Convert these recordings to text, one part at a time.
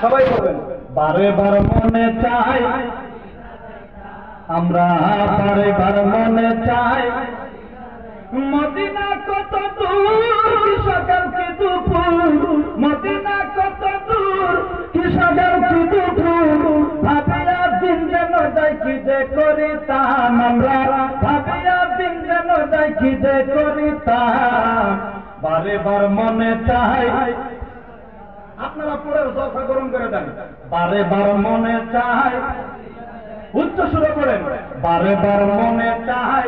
সবাই বলবেন বারে বার মনে চাই আমরা, বারে বার মনে চাই মদিনা কত দূর কি সকাল কি দুপুর, মদিনা কত দূর কি সকাল কি দুপুর, ভাবিয়া দিন যেন যাই কি যে করিতাম আমরা, ভাবিয়া দিন যেন যাই কি যে করিতাম, বারে বার মনে চাই। আপনারা পুরো জলসা গরম করে দেন, বারে বার মনে চাই, উচ্চ সুরে করেন, বারে বার মনে চাই।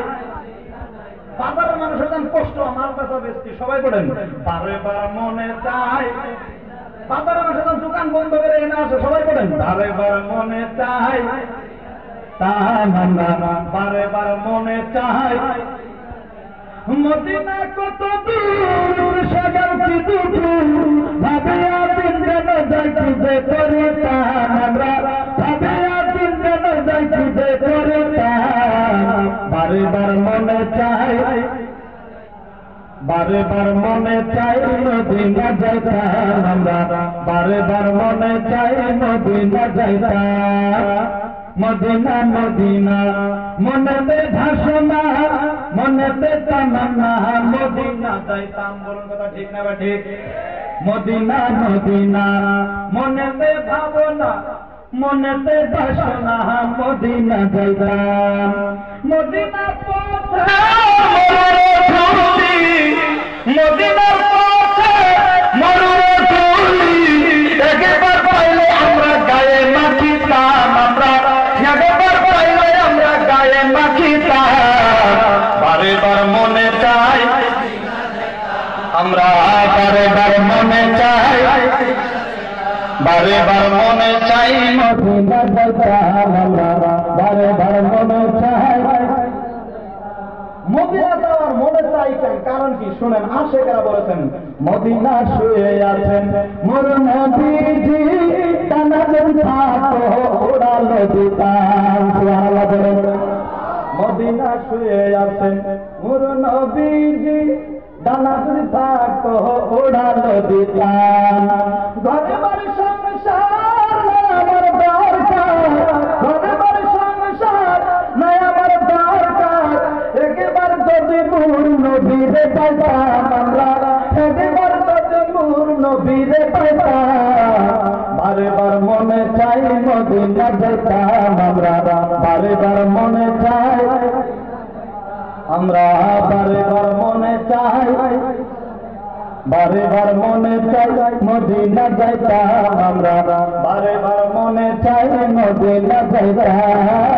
বাজারের মানুষের যেন কষ্ট, মাল বেচা বেচতি সবাই বলেন বারে বার মনে চাই। বাজারের মানুষের যেন দোকান বন্ধ করে এনে আসে সবাই বলেন বারে বার মনে চাই। বারে বার মনে চাই মদিনা কত দূর সকাল কি দুপুর, ভাবিয়া দিন যেন যাই কি যে করিতাম আমরা, ভাবিয়া দিন যেন যাই কি যে করিতাম, বারে বার মনে চাই, বারে বার মনে চাই মদিনা যাইতাম আমরা, বারে বার মনে চাই মদিনা যাইতাম। মদিনা মদিনা মনেতে ভাষণা, মনেতে তামান্না, মদিনা যাইতাম। বলুন কথা ঠিক না বা ঠিক? মদিনা মদিনা মনেতে ভাবনা, মনেতে বাসনা, মদিনা যাইতাম। মদিনা পথে মদিনার পথে মরুরে ধুলি, একবার পাইলে আমরা গায়ে মাখিতাম আমরা, একবার পাইলে আমরা গায়ে মাখিতাম, বারে বার মনে চাই আমরা, বারে বার মনে চাই, বারে বার মনে চাই মদিনা যাইতাম আমরা, বারে বার মনে চাই। মদিনা যাওয়ার মনে চাই কারণ কি শুনেন, আশেকেরা বলেছেন মদিনা শুয়ে আছেন মোর নবীজি, টানা যদি থাকতো ওড়ালো দিতাম। সুবহানাল্লাহ বলেন। মদিনা শুয়ে আছেন মোর নবীজি, টানা যদি থাকতো ওড়ালো দিতাম। ঘরে বাড়ি সংসার নাই আমার দরকার, ঘরে বাড়ি সংসার নাই আমার দরকার, একবার যদি নূর নবীরে পাইতাম আমরা, একবার যদি নূর নবীরে পাইতাম, বারে বার মনে চাই মদিনা যাইতাম আমরা, বারে বার মনে চাই আমরা, বারে বার মনে চাই, বারে বার মনে চাই মদিনা যাইতাম আমরা, বারে বার মনে চাই মদিনা যাইতাম।